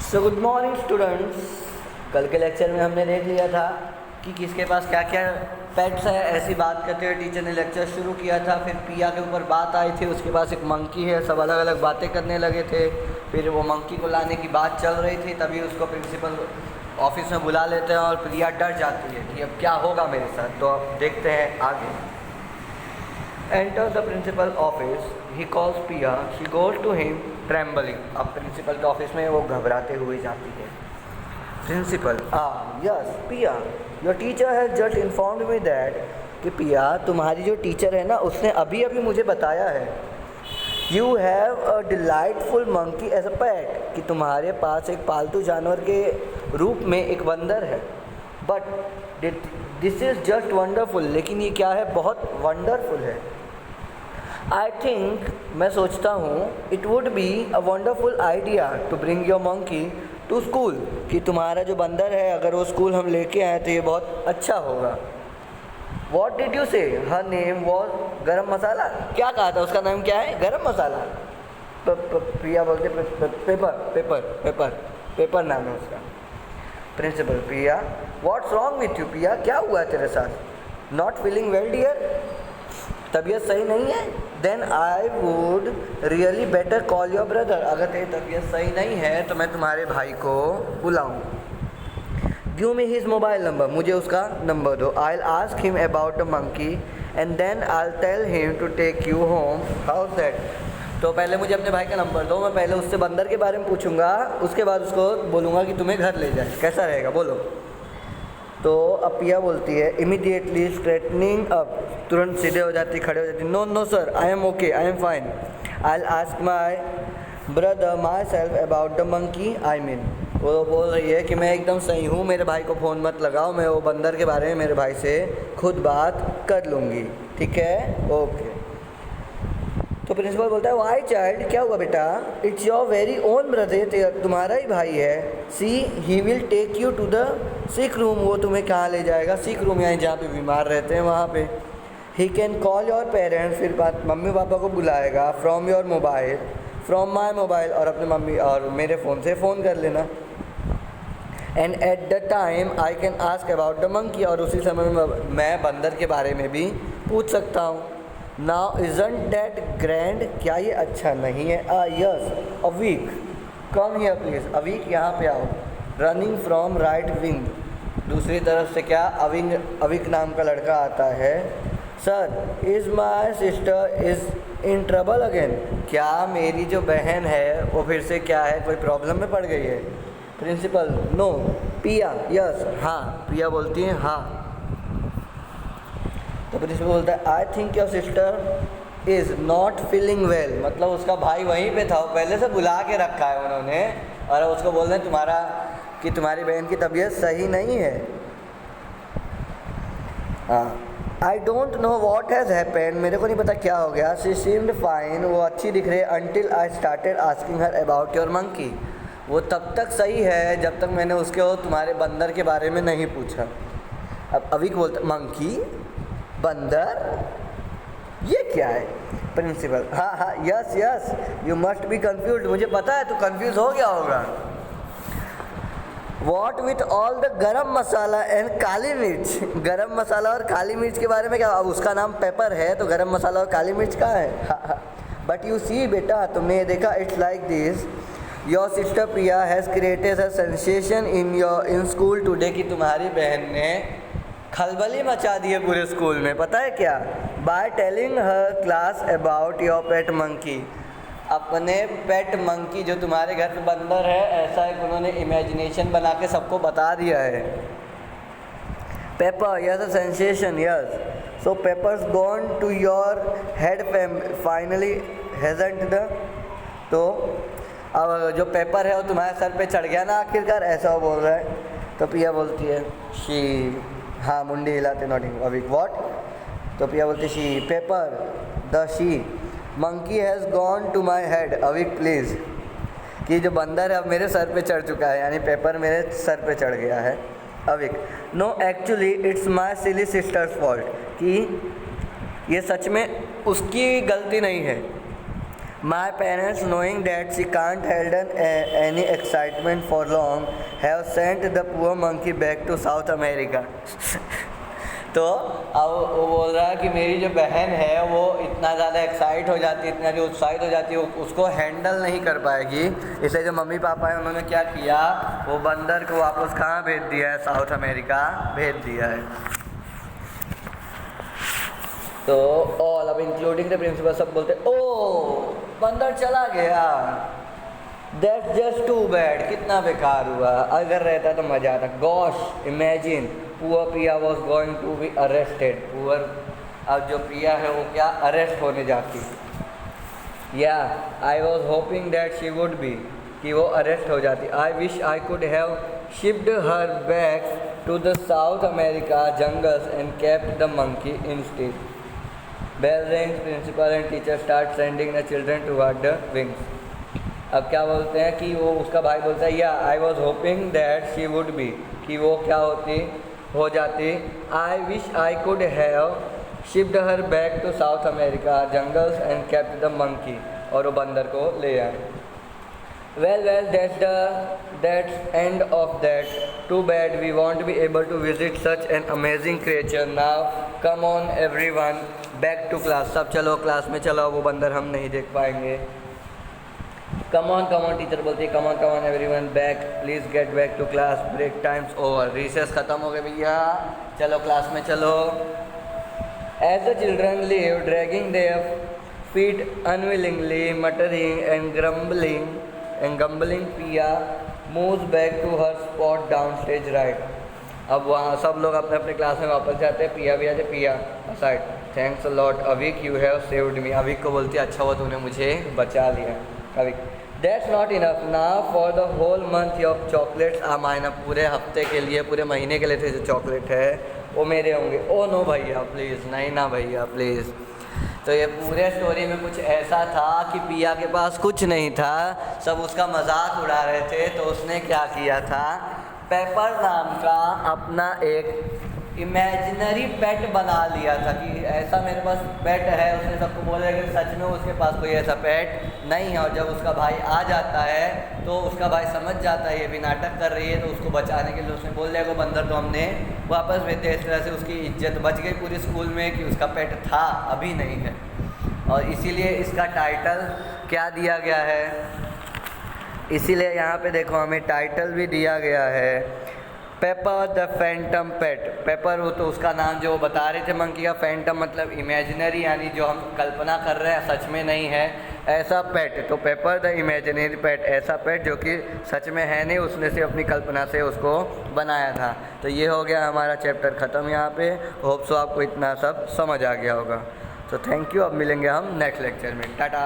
So good morning students. कल के lecture में हमने देख लिया था कि किसके पास क्या क्या पेट्स है। ऐसी बात करते हुए टीचर ने लेक्चर शुरू किया था। फिर पिया के ऊपर बात आई थी, उसके पास एक मंकी है, सब अलग अलग बातें करने लगे थे। फिर वो मंकी को लाने की बात चल रही थी, तभी उसको प्रिंसिपल ऑफिस में बुला लेते हैं और प्रिया डर जाती है कि अब क्या होगा मेरे साथ। तो अब देखते हैं आगे। Enter the principal office, he calls Pia, she goes to him trembling. अब प्रिंसिपल के ऑफिस में वो घबराते हुए जाती है। Principal, yes Pia, your teacher has just informed me that कि पिया तुम्हारी जो टीचर है ना, उसने अभी अभी मुझे बताया है you have a delightful monkey as a pet, कि तुम्हारे पास एक पालतू जानवर के रूप में एक बंदर है। But this is just wonderful, लेकिन ये क्या है, बहुत वंडरफुल है। आई थिंक, मैं सोचता हूँ, it would be a wonderful idea to bring your monkey to school, कि तुम्हारा जो बंदर है अगर वो स्कूल हम लेके आए तो ये बहुत अच्छा होगा। वॉट डिड यू से? हर नेम वॉज गरम मसाला। क्या कहा था? उसका नाम क्या है? गरम मसाला। प्रिया बोलते पेपर पेपर पेपर पेपर नाम है उसका। Principal, Priya what's wrong with you? Priya क्या हुआ है तेरे साथ? Not feeling well dear? तबीयत सही नहीं है? Then I would really better call your brother. अगर तेरी तबीयत सही नहीं है तो मैं तुम्हारे भाई को बुलाऊँ। Give me his mobile number, मुझे उसका नंबर दो। I will ask him about the monkey and then I will tell him to take you home. How that? तो पहले मुझे अपने भाई का नंबर दो, मैं पहले उससे बंदर के बारे में पूछूंगा, उसके बाद उसको बोलूँगा कि तुम्हें घर ले जाए। कैसा रहेगा बोलो? तो अब पिया बोलती है इमीडिएटली स्ट्रेटनिंग अप, तुरंत सीधे हो जाती, खड़े हो जाती। No no sir, I am okay, I am fine. I will ask my brother myself about the monkey. I mean, वो बोल रही है कि मैं एकदम सही हूँ, मेरे भाई को फ़ोन मत लगाओ, मैं वो बंदर के बारे में मेरे भाई से खुद बात कर लूँगी। ठीक है, ओके। तो प्रिंसिपल बोलता है वाई चाइल्ड, क्या हुआ बेटा? It's your very own brother, तुम्हारा ही भाई है। See he will take you to the sick room, वो तुम्हें कहाँ ले जाएगा? सिक रूम, यानी जहाँ पे बीमार रहते हैं वहाँ पे। He can call your parents, फिर बात मम्मी पापा को बुलाएगा। From your mobile, from my mobile, और अपने मम्मी और मेरे फ़ोन से फ़ोन कर लेना। And at the time I can ask about the monkey, और उसी समय में मैं बंदर के बारे में भी पूछ सकता हूँ। नाउ इजंट दैट ग्रैंड, क्या ये अच्छा नहीं है? Yes, Avik, come here please. Avik, यहाँ पे आओ। रनिंग फ्रॉम राइट विंग, दूसरी तरफ से क्या, अविक नाम का लड़का आता है। Sir, is my sister is in trouble again, क्या मेरी जो बहन है वो फिर से क्या है, कोई प्रॉब्लम में पड़ गई है? Principal, no. पिया, यस, हाँ। पिया बोलती है हाँ। तो प्रिंसिपल बोलता है I think your sister is not feeling well, मतलब उसका भाई वहीं पे था, पहले से बुला के रखा है उन्होंने, और उसको बोल रहे हैं कि तुम्हारी बहन की तबीयत सही नहीं है। हाँ, I don't know what has happened, मेरे को नहीं पता क्या हो गया। शी सीम्ड फाइन, वो अच्छी दिख रही है। Until I started asking her about your monkey, वो तब तक सही है जब तक मैंने उसके तुम्हारे बंदर के बारे में नहीं पूछा। अब अविक बोलता मंकी, बंदर, ये क्या है? प्रिंसिपल, हाँ, yes yes, you must be confuse, मुझे पता है तू कंफ्यूज हो गया होगा। वॉट विथ ऑल द गरम मसाला एंड काली मिर्च, गरम मसाला और काली मिर्च के बारे में क्या? अब उसका नाम पेपर है तो गरम मसाला और काली मिर्च कहाँ है? बट यू सी बेटा, तुमने ये देखा, it's like this, your sister Priya has created a sensation in school today, कि तुम्हारी बहन ने खलबली मचा दी है पूरे स्कूल में। पता है क्या? By telling her class about your pet monkey, अपने पेट मंकी जो तुम्हारे घर पे बंदर है, ऐसा एक उन्होंने इमेजिनेशन बना के सबको बता दिया है। Paper, yes a sensation, yes, so paper's gone to your head finally hasn't the, तो अब जो पेपर है वो तुम्हारे सर पे चढ़ गया ना आखिरकार, ऐसा वो बोल रहा है। तो पिया बोलती है शी, हाँ, मुंडी हिलाते नॉटिंग। Avik, what? तो पिया बोलती she, paper, the she, monkey has gone to my head. Avik please, कि जो बंदर है अब मेरे सर पे चढ़ चुका है, यानी पेपर मेरे सर पे चढ़ गया है। Avik, no actually it's my silly sister's fault, कि ये सच में उसकी गलती नहीं है, My parents, knowing that she can't handle any excitement for long, have sent the poor monkey back to South America. तो अब वो बोल रहा है कि मेरी जो बहन है वो इतना ज़्यादा एक्साइट हो जाती है, इतना जो उत्साहित हो जाती है, उसको हैंडल नहीं कर पाएगी। इसलिए जो मम्मी पापा हैं उन्होंने क्या किया, वो बंदर को वापस कहाँ भेज दिया है, साउथ अमेरिका भेज दिया है। तो ऑल, अब इंक्लूडिंग द प्रिंसिपल सब बोलते ओ बंदर चला गया, दैट्स जस्ट टू बैड, कितना बेकार हुआ, अगर रहता तो मज़ा आता। Gosh imagine poor Pia was going to be arrested, poor, अब जो पिया है वो क्या अरेस्ट होने जाती। या I was hoping that she would be, कि वो अरेस्ट हो जाती। I wish I could have shipped her back to the South America jungles and kept the monkey instead. Bell rings, principal and teacher start sending the children toward the wings. अब क्या बोलते हैं कि वो उसका भाई बोलता है या I was hoping that she would be, कि वो क्या होती हो जाती। I wish I could have shipped her back to South America jungles and kept the monkey, और वो बंदर को ले आए। Well, that's end of that. Too bad we won't be able to visit such an amazing creature. Now, come on everyone, back to class. सब चलो class में चलो, वो बंदर हम नहीं देख पाएंगे। Come on, टीचर बोलती है come on everyone back. Please get back to class. Break time's over. Recess खत्म हो गए भैया, चलो क्लास में चलो। As the children leave, dragging their feet unwillingly, muttering and grumbling, Pia moves back to her spot downstage right. अब वहाँ सब लोग अपने अपने क्लास में वापस जाते हैं। पिया भी आते, Piya aside, thanks a lot Avik, you have saved me. Avik को बोलती है अच्छा हुआ तूने मुझे बचा लिया। Avik, that's not enough now for the whole month of chocolates are mine. पूरे हफ्ते के लिए, पूरे महीने के लिए थे जो चॉकलेट है वो मेरे होंगे। ओ नो भैया प्लीज़, नहीं ना भैया प्लीज़। तो ये पूरे स्टोरी में कुछ ऐसा था कि पिया के पास कुछ नहीं था, सब उसका मजाक उड़ा रहे थे। तो उसने क्या किया था, पेपर नाम का अपना एक इमेजिनरी पेट बना लिया था कि ऐसा मेरे पास पेट है। उसने सबको बोला, लेकिन सच में उसके पास कोई ऐसा पेट नहीं है। और जब उसका भाई आ जाता है तो उसका भाई समझ जाता है ये भी नाटक कर रही है, तो उसको बचाने के लिए उसने बोल दिया को बंदर तो हमने वापस भेज दिया। इस तरह से उसकी इज्जत बच गई पूरी स्कूल में कि उसका पेट था, अभी नहीं है। और इसीलिए इसका टाइटल क्या दिया गया है, इसीलिए यहाँ पे देखो हमें टाइटल भी दिया गया है, paper the Phantom pet. Paper वो तो उसका नाम जो बता रहे थे मंकी का, फैंटम मतलब इमेजिनरी, यानी जो हम कल्पना कर रहे हैं सच में नहीं है ऐसा पेट। तो पेपर द इमेजिनरी पेट, ऐसा पेट जो कि सच में है नहीं, उसने सिर्फ अपनी कल्पना से उसको बनाया था। तो ये हो गया हमारा चैप्टर ख़त्म यहाँ पे। होप सो आपको इतना सब समझ आ गया होगा। तो थैंक यू, अब मिलेंगे हम नेक्स्ट लेक्चर में, टाटा।